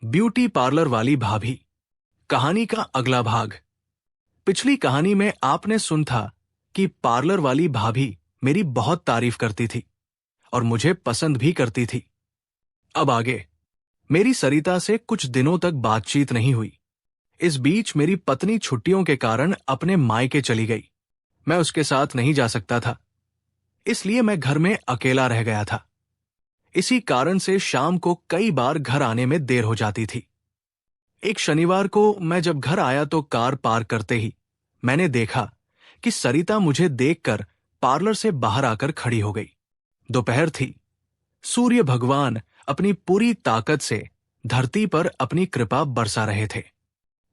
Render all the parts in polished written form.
Beauty parlour वाली भाभी कहानी का अगला भाग। पिछली कहानी में आपने सुन था कि पार्लर वाली भाभी मेरी बहुत तारीफ करती थी और मुझे पसंद भी करती थी। अब आगे मेरी सरिता से कुछ दिनों तक बातचीत नहीं हुई। इस बीच मेरी पत्नी छुट्टियों के कारण अपने मायके चली गई। मैं उसके साथ नहीं जा सकता था, इसलिए मैं घर में अकेला रह गया था। इसी कारण से शाम को कई बार घर आने में देर हो जाती थी। एक शनिवार को मैं जब घर आया तो कार पार्क करते ही मैंने देखा कि सरिता मुझे देखकर पार्लर से बाहर आकर खड़ी हो गई। दोपहर थी। सूर्य भगवान अपनी पूरी ताकत से धरती पर अपनी कृपा बरसा रहे थे।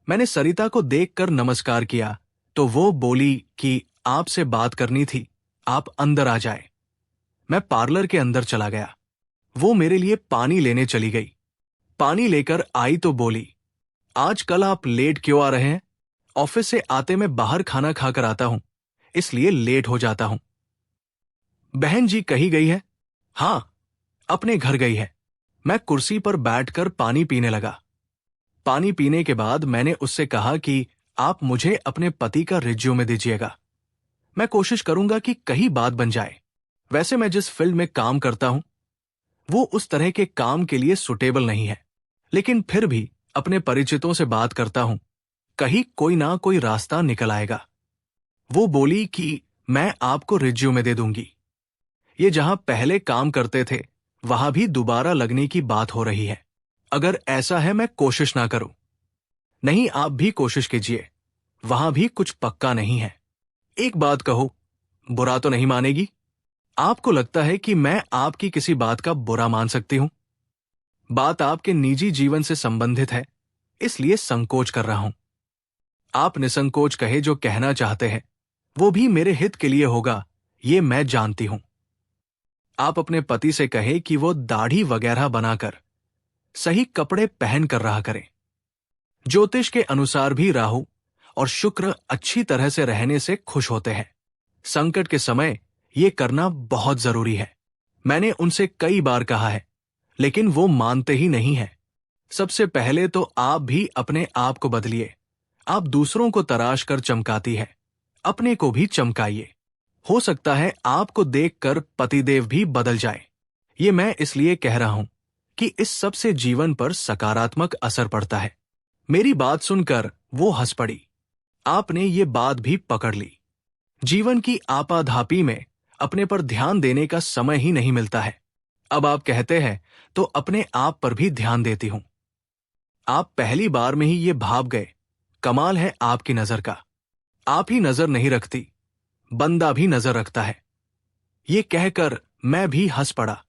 मैंने सरिता को देखकर नमस्कार किया तो वो बोली कि आपसे बात करनी थी, आप अंदर आ जाए। मैं पार्लर के अंदर चला गया। वो मेरे लिए पानी लेने चली गई। पानी लेकर आई तो बोली, आजकल आप लेट क्यों आ रहे हैं? ऑफिस से आते मैं बाहर खाना खाकर आता हूं, इसलिए लेट हो जाता हूं। बहन जी कहीं गई है? हाँ, अपने घर गई है। मैं कुर्सी पर बैठकर पानी पीने लगा। पानी पीने के बाद मैंने उससे कहा कि आप मुझे अपने पति का रिज्यूमे दीजिएगा। मैं कोशिश करूंगा कि कहीं बात बन जाए। वैसे मैं जिस फील्ड में काम करता हूं वो उस तरह के काम के लिए सुटेबल नहीं है, लेकिन फिर भी अपने परिचितों से बात करता हूं, कहीं कोई ना कोई रास्ता निकल आएगा। वो बोली कि मैं आपको रिज्यूमे दे दूंगी। ये जहां पहले काम करते थे वहां भी दोबारा लगने की बात हो रही है। अगर ऐसा है मैं कोशिश ना करूं। नहीं, आप भी कोशिश कीजिए, वहां भी कुछ पक्का नहीं है। एक बात कहो, बुरा तो नहीं मानेगी? आपको लगता है कि मैं आपकी किसी बात का बुरा मान सकती हूं? बात आपके निजी जीवन से संबंधित है, इसलिए संकोच कर रहा हूं। आप निसंकोच कहे जो कहना चाहते हैं वो भी मेरे हित के लिए होगा, ये मैं जानती हूं। आप अपने पति से कहे कि वो दाढ़ी वगैरह बनाकर सही कपड़े पहन कर रहा करें। ज्योतिष के अनुसार भी राहु और शुक्र अच्छी तरह से रहने से खुश होते हैं। संकट के समय ये करना बहुत जरूरी है। मैंने उनसे कई बार कहा है, लेकिन वो मानते ही नहीं हैं। सबसे पहले तो आप भी अपने आप को बदलिए। आप दूसरों को तराश कर चमकाती है, अपने को भी चमकाइए। हो सकता है आपको देखकर पतिदेव भी बदल जाए। ये मैं इसलिए कह रहा हूं कि इस सब से जीवन पर सकारात्मक असर पड़ता है। मेरी बात सुनकर वो हंस पड़ी। आपने ये बात भी पकड़ ली। जीवन की आपाधापी में अपने पर ध्यान देने का समय ही नहीं मिलता है। अब आप कहते हैं तो अपने आप पर भी ध्यान देती हूं। आप पहली बार में ही ये भाप गए, कमाल है आपकी नजर का। आप ही नजर नहीं रखती, बंदा भी नजर रखता है। ये कहकर मैं भी हंस पड़ा।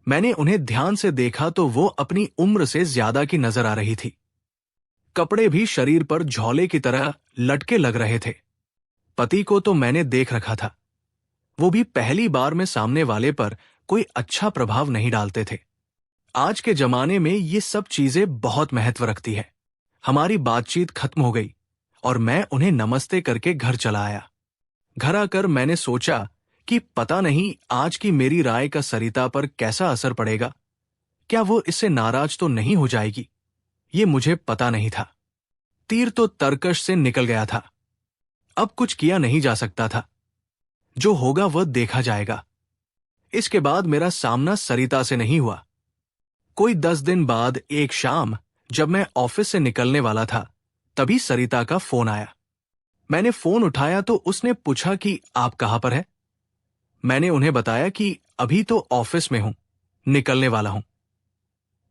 मैंने उन्हें ध्यान से देखा तो वो अपनी उम्र से ज्यादा की नजर आ रही थी। कपड़े भी शरीर पर झोले की तरह लटके लग रहे थे। पति को तो मैंने देख रखा था, वो भी पहली बार में सामने वाले पर कोई अच्छा प्रभाव नहीं डालते थे। आज के जमाने में ये सब चीजें बहुत महत्व रखती है। हमारी बातचीत खत्म हो गई और मैं उन्हें नमस्ते करके घर चला आया। घर आकर मैंने सोचा कि पता नहीं आज की मेरी राय का सरिता पर कैसा असर पड़ेगा। क्या वो इससे नाराज तो नहीं हो जाएगी? ये मुझे पता नहीं था। तीर तो तरकश से निकल गया था। अब कुछ किया नहीं जा सकता था। जो होगा वह देखा जाएगा। इसके बाद मेरा सामना सरिता से नहीं हुआ। कोई 10 दिन बाद एक शाम जब मैं ऑफिस से निकलने वाला था, तभी सरिता का फोन आया। मैंने फोन उठाया तो उसने पूछा कि आप कहां पर हैं? मैंने उन्हें बताया कि अभी तो ऑफिस में हूं, निकलने वाला हूं।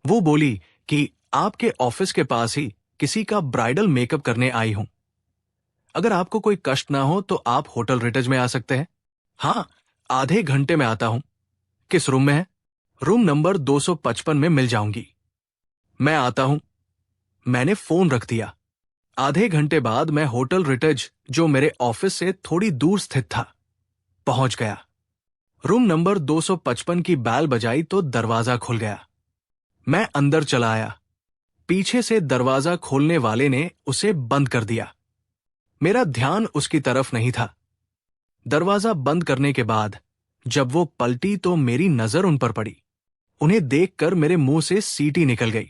वो बोली कि आपके ऑफिस के पास ही किसी का ब्राइडल मेकअप करने आई हूं। अगर आपको कोई कष्ट ना हो तो आप होटल रिटज में आ सकते हैं। हाँ, आधे घंटे में आता हूं। किस रूम में है? रूम नंबर 255 में मिल जाऊंगी। मैं आता हूं। मैंने फोन रख दिया। आधे घंटे बाद मैं होटल रिटज, जो मेरे ऑफिस से थोड़ी दूर स्थित था, पहुंच गया। रूम नंबर 255 की बैल बजाई तो दरवाजा खुल गया। मैं अंदर चला आया। पीछे से दरवाजा खोलने वाले ने उसे बंद कर दिया। मेरा ध्यान उसकी तरफ नहीं था। दरवाजा बंद करने के बाद जब वो पलटी तो मेरी नजर उन पर पड़ी। उन्हें देखकर मेरे मुंह से सीटी निकल गई।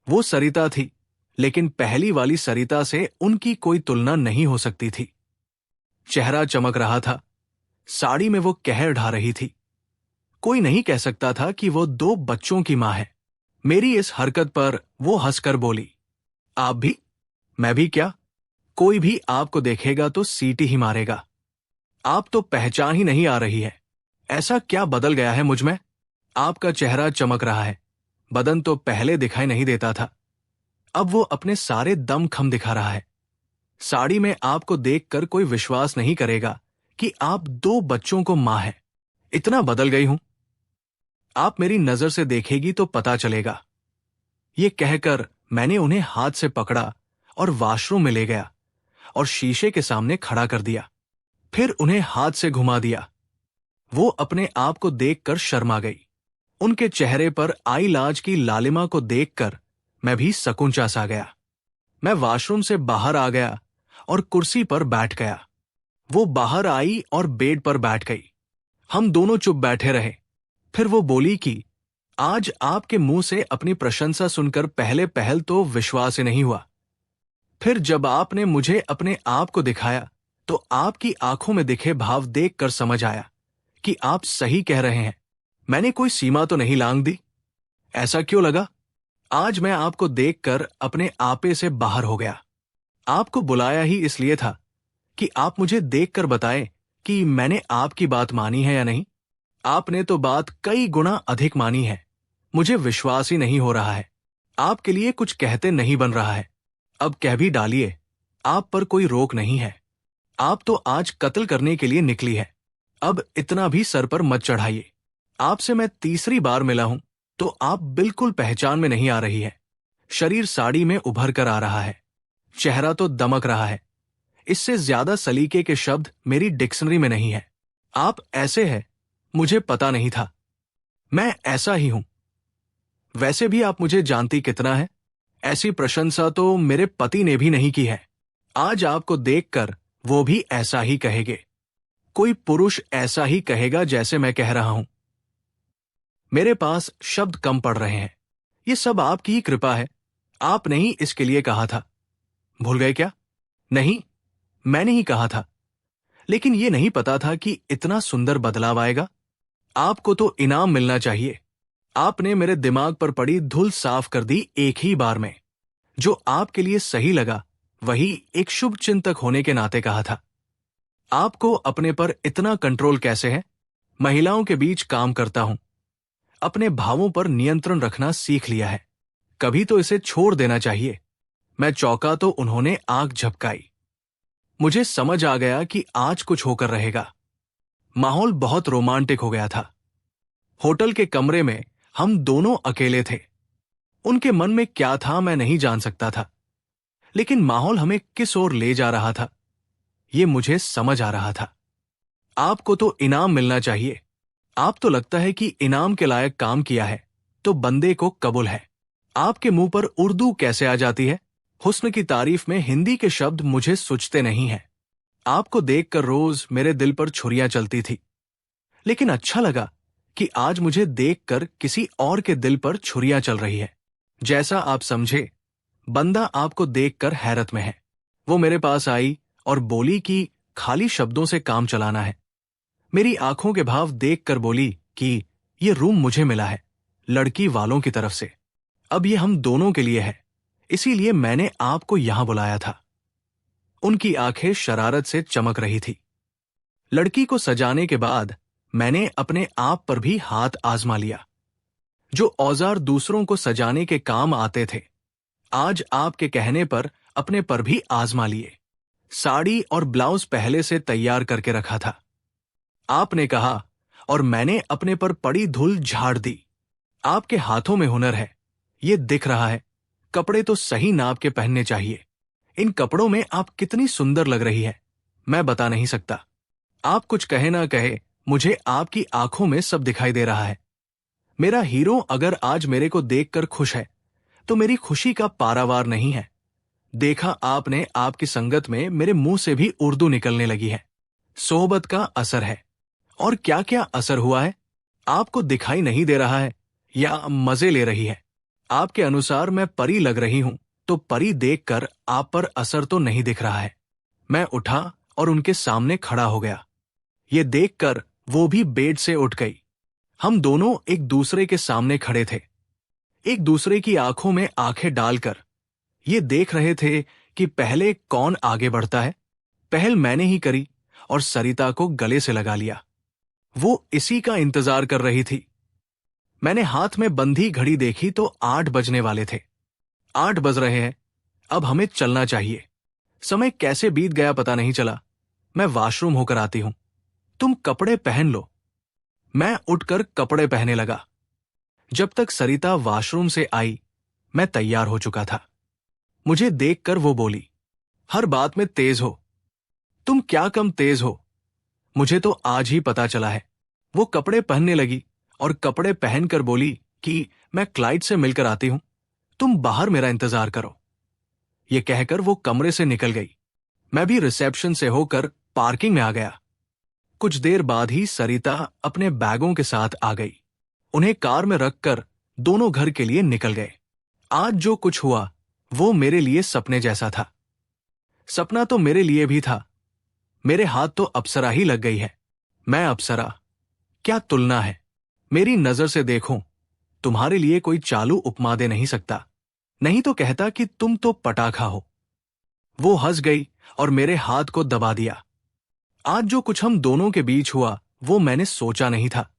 वो सरिता थी, लेकिन पहली वाली सरिता से उनकी कोई तुलना नहीं हो सकती थी। चेहरा चमक रहा था, साड़ी में वो कहर ढा रही थी। कोई नहीं कह सकता था कि वो 2 बच्चों की मां है। मेरी इस हरकत पर वो हंसकर बोली, आप भी? मैं भी क्या? कोई भी आपको देखेगा तो सीटी ही मारेगा। आप तो पहचान ही नहीं आ रही है। ऐसा क्या बदल गया है मुझ में? आपका चेहरा चमक रहा है, बदन तो पहले दिखाई नहीं देता था, अब वो अपने सारे दम खम दिखा रहा है। साड़ी में आपको देखकर कोई विश्वास नहीं करेगा कि आप 2 बच्चों को मां है। इतना बदल गई हूं। आप मेरी नजर से देखेगी तो पता चलेगा। ये कहकर मैंने उन्हें हाथ से पकड़ा और वॉशरूम में ले गया और शीशे के सामने खड़ा कर दिया। फिर उन्हें हाथ से घुमा दिया। वो अपने आप को देखकर शर्मा गई। उनके चेहरे पर आई लाज की लालिमा को देखकर मैं भी सकुंचा सा गया। मैं वॉशरूम से बाहर आ गया और कुर्सी पर बैठ गया। वो बाहर आई और बेड पर बैठ गई। हम दोनों चुप बैठे रहे। फिर वो बोली कि आज आपके मुंह से अपनी प्रशंसा सुनकर पहले पहल तो विश्वास ही नहीं हुआ। फिर जब आपने मुझे अपने आप को दिखाया तो आपकी आंखों में दिखे भाव देखकर समझ आया कि आप सही कह रहे हैं। मैंने कोई सीमा तो नहीं लांघ दी। ऐसा क्यों लगा? आज मैं आपको देखकर अपने आपे से बाहर हो गया। आपको बुलाया ही इसलिए था कि आप मुझे देखकर बताएं कि मैंने आपकी बात मानी है या नहीं। आपने तो बात कई गुना अधिक मानी है। मुझे विश्वास ही नहीं हो रहा है। आपके लिए कुछ कहते नहीं बन रहा है। अब कह भी डालिए, आप पर कोई रोक नहीं है। आप तो आज कत्ल करने के लिए निकली है। अब इतना भी सर पर मत चढ़ाइए। आपसे मैं तीसरी बार मिला हूं तो आप बिल्कुल पहचान में नहीं आ रही है। शरीर साड़ी में उभर कर आ रहा है, चेहरा तो दमक रहा है। इससे ज्यादा सलीके के शब्द मेरी डिक्शनरी में नहीं है। आप ऐसे हैं, मुझे पता नहीं था। मैं ऐसा ही हूं। वैसे भी आप मुझे जानती कितना है। ऐसी प्रशंसा तो मेरे पति ने भी नहीं की है। आज आपको देखकर वो भी ऐसा ही कहेंगे। कोई पुरुष ऐसा ही कहेगा जैसे मैं कह रहा हूं। मेरे पास शब्द कम पड़ रहे हैं। ये सब आपकी ही कृपा है। आपने ही इसके लिए कहा था। भूल गए क्या? नहीं, मैंने ही कहा था। लेकिन ये नहीं पता था कि इतना सुंदर बदलाव आएगा। आपको तो इनाम मिलना चाहिए। आपने मेरे दिमाग पर पड़ी धूल साफ कर दी एक ही बार में। जो आपके लिए सही लगा वही एक शुभ चिंतक होने के नाते कहा था। आपको अपने पर इतना कंट्रोल कैसे है? महिलाओं के बीच काम करता हूं। अपने भावों पर नियंत्रण रखना सीख लिया है। कभी तो इसे छोड़ देना चाहिए। मैं चौंका तो उन्होंने आंख झपकाई। मुझे समझ आ गया कि आज कुछ होकर रहेगा। माहौल बहुत रोमांटिक हो गया था। होटल के कमरे में हम दोनों अकेले थे। उनके मन में क्या था मैं नहीं जान सकता था, लेकिन माहौल हमें किस ओर ले जा रहा था ये मुझे समझ आ रहा था। आपको तो इनाम मिलना चाहिए। आप तो लगता है कि इनाम के लायक काम किया है तो बंदे को कबूल है। आपके मुंह पर उर्दू कैसे आ जाती है? हुस्न की तारीफ में हिंदी के शब्द मुझे सुझते नहीं हैं। आपको देखकर रोज मेरे दिल पर छुरियां चलती थी, लेकिन अच्छा लगा कि आज मुझे देखकर किसी और के दिल पर छुरियां चल रही है। जैसा आप समझे, बंदा आपको देखकर हैरत में है। वो मेरे पास आई और बोली कि खाली शब्दों से काम चलाना है। मेरी आंखों के भाव देखकर बोली कि ये रूम मुझे मिला है, लड़की वालों की तरफ से। अब ये हम दोनों के लिए है, इसीलिए मैंने आपको यहां बुलाया था। उनकी आंखें शरारत से चमक रही थी। लड़की को सजाने के बाद मैंने अपने आप पर भी हाथ आजमा लिया। जो औजार दूसरों को सजाने के काम आते थे, आज आपके कहने पर अपने पर भी आजमा लिए। साड़ी और ब्लाउज पहले से तैयार करके रखा था। आपने कहा और मैंने अपने पर पड़ी धूल झाड़ दी। आपके हाथों में हुनर है, ये दिख रहा है। कपड़े तो सही नाप के पहनने चाहिए। इन कपड़ों में आप कितनी सुंदर लग रही है, मैं बता नहीं सकता। आप कुछ कहे ना कहे, मुझे आपकी आंखों में सब दिखाई दे रहा है। मेरा हीरो अगर आज मेरे को देखकर खुश है तो मेरी खुशी का पारावार नहीं है। देखा आपने, आपकी संगत में मेरे मुंह से भी उर्दू निकलने लगी है। सोहबत का असर है। और क्या क्या असर हुआ है? आपको दिखाई नहीं दे रहा है या मजे ले रही है? आपके अनुसार मैं परी लग रही हूं, तो परी देखकर आप पर असर तो नहीं दिख रहा है। मैं उठा और उनके सामने खड़ा हो गया। ये देखकर वो भी बेड से उठ गई। हम दोनों एक दूसरे के सामने खड़े थे, एक दूसरे की आंखों में आंखें डालकर ये देख रहे थे कि पहले कौन आगे बढ़ता है। पहल मैंने ही करी और सरिता को गले से लगा लिया। वो इसी का इंतजार कर रही थी। मैंने हाथ में बंधी घड़ी देखी तो 8 बजने वाले थे। 8 बज रहे हैं, अब हमें चलना चाहिए। समय कैसे बीत गया पता नहीं चला। मैं वॉशरूम होकर आती हूं, तुम कपड़े पहन लो। मैं उठकर कपड़े पहनने लगा। जब तक सरिता वॉशरूम से आई, मैं तैयार हो चुका था। मुझे देखकर वो बोली, हर बात में तेज हो। तुम क्या कम तेज हो, मुझे तो आज ही पता चला है। वो कपड़े पहनने लगी और कपड़े पहनकर बोली कि मैं क्लाइड से मिलकर आती हूं, तुम बाहर मेरा इंतजार करो। ये कहकर वो कमरे से निकल गई। मैं भी रिसेप्शन से होकर पार्किंग में आ गया। कुछ देर बाद ही सरिता अपने बैगों के साथ आ गई। उन्हें कार में रखकर दोनों घर के लिए निकल गए। आज जो कुछ हुआ वो मेरे लिए सपने जैसा था। सपना तो मेरे लिए भी था। मेरे हाथ तो अप्सरा ही लग गई है। मैं अप्सरा, क्या तुलना है। मेरी नजर से देखो, तुम्हारे लिए कोई चालू उपमा दे नहीं सकता, नहीं तो कहता कि तुम तो पटाखा हो। वो हंस गई और मेरे हाथ को दबा दिया। आज जो कुछ हम दोनों के बीच हुआ वो मैंने सोचा नहीं था।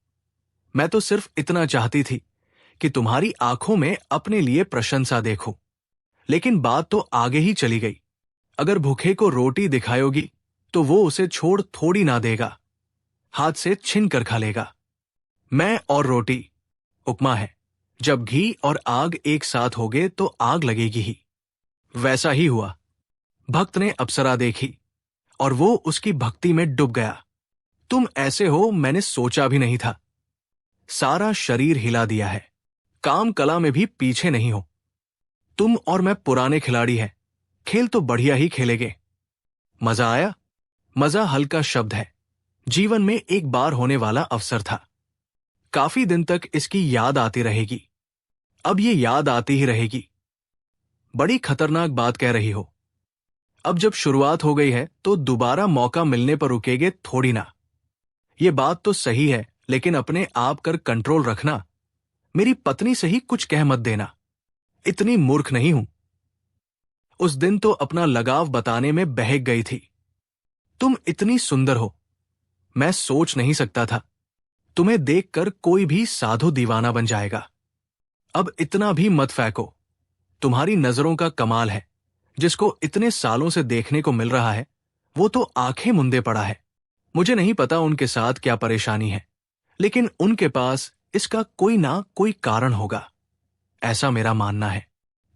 मैं तो सिर्फ इतना चाहती थी कि तुम्हारी आंखों में अपने लिए प्रशंसा देखूं। लेकिन बात तो आगे ही चली गई। अगर भूखे को रोटी दिखाओगी तो वो उसे छोड़ थोड़ी ना देगा, हाथ से छीन कर खा लेगा। मैं और रोटी उपमा है। जब घी और आग एक साथ होगे तो आग लगेगी ही। वैसा ही हुआ। भक्त ने अप्सरा देखी और वो उसकी भक्ति में डूब गया। तुम ऐसे हो मैंने सोचा भी नहीं था। सारा शरीर हिला दिया है। काम कला में भी पीछे नहीं हो। तुम और मैं पुराने खिलाड़ी हैं, खेल तो बढ़िया ही खेलेंगे। मजा आया? मजा हल्का शब्द है। जीवन में एक बार होने वाला अवसर था। काफी दिन तक इसकी याद आती रहेगी। अब ये याद आती ही रहेगी। बड़ी खतरनाक बात कह रही हो। अब जब शुरुआत हो गई है तो दोबारा मौका मिलने पर रुकेगे थोड़ी ना। ये बात तो सही है, लेकिन अपने आप कर कंट्रोल रखना। मेरी पत्नी से ही कुछ कह मत देना। इतनी मूर्ख नहीं हूं। उस दिन तो अपना लगाव बताने में बहक गई थी। तुम इतनी सुंदर हो, मैं सोच नहीं सकता था। तुम्हें देखकर कोई भी साधु दीवाना बन जाएगा। अब इतना भी मत फेंको। तुम्हारी नजरों का कमाल है। जिसको इतने सालों से देखने को मिल रहा है वो तो आंखें मुंदे पड़ा है। मुझे नहीं पता उनके साथ क्या परेशानी है, लेकिन उनके पास इसका कोई ना कोई कारण होगा, ऐसा मेरा मानना है।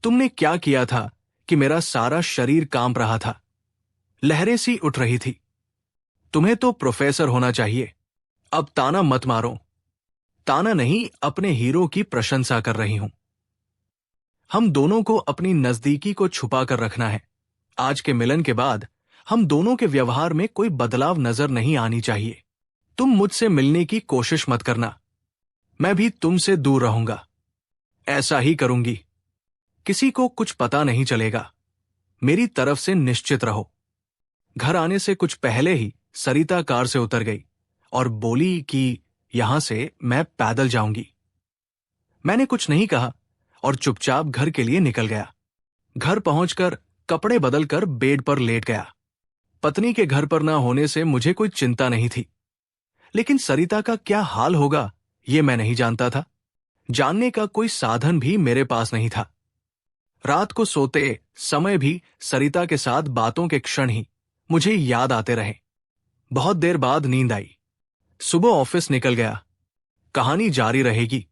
तुमने क्या किया था कि मेरा सारा शरीर कांप रहा था, लहरें सी उठ रही थी। तुम्हें तो प्रोफेसर होना चाहिए। अब ताना मत मारो। ताना नहीं, अपने हीरो की प्रशंसा कर रही हूं। हम दोनों को अपनी नजदीकी को छुपा कर रखना है। आज के मिलन के बाद हम दोनों के व्यवहार में कोई बदलाव नजर नहीं आनी चाहिए। तुम मुझसे मिलने की कोशिश मत करना, मैं भी तुमसे दूर रहूंगा। ऐसा ही करूंगी। किसी को कुछ पता नहीं चलेगा। मेरी तरफ से निश्चित रहो। घर आने से कुछ पहले ही सरिता कार से उतर गई और बोली कि यहां से मैं पैदल जाऊंगी। मैंने कुछ नहीं कहा और चुपचाप घर के लिए निकल गया। घर पहुंचकर कपड़े बदलकर बेड पर लेट गया। पत्नी के घर पर ना होने से मुझे कोई चिंता नहीं थी, लेकिन सरिता का क्या हाल होगा ये मैं नहीं जानता था। जानने का कोई साधन भी मेरे पास नहीं था। रात को सोते समय भी सरिता के साथ बातों के क्षण ही मुझे याद आते रहे। बहुत देर बाद नींद आई। सुबह ऑफिस निकल गया। कहानी जारी रहेगी।